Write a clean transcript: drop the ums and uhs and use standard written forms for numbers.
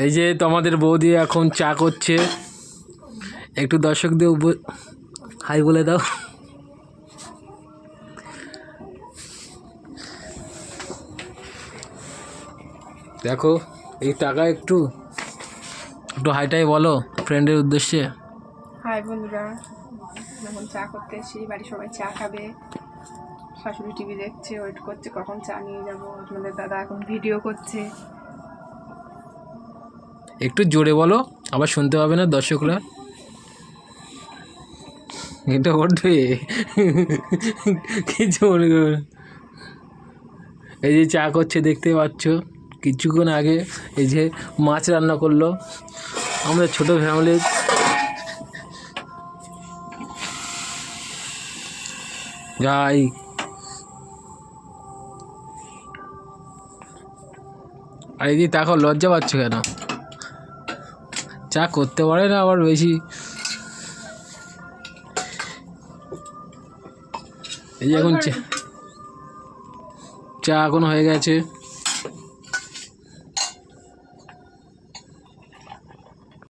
এই যে তোমাদের বৌদি এখন চা করছে, একটু দর্শকদের হাই বলে দাও। দেখো এই টাকা একটু একটু হাইটাই বলো ফ্রেন্ডের উদ্দেশ্যে। হাই বন্ধুরা, এখন চা করতে এসেছি, বাড়ির সবাই চা খাবে। শাশুড়ি টিভি দেখছে, ওয়েট করছে কখন চা নিয়ে যাবো। আপনাদের দাদা এখন ভিডিও করছে। একটু জোরে বলো, আবার শুনতে পাবে না দর্শকরা। এটা করবে কিছু মনে করবে না। এই যে চা করছে দেখতে পাচ্ছ, কিছুক্ষণ আগে এই যে মাছ রান্না করলো। আমরা ছোট ফ্যামিলি, যাই আর এই যে দেখো লজ্জা পাচ্ছ কেন? চা করতে পারে না আবার বেশি। এই যে এখন চা এখন হয়ে গেছে।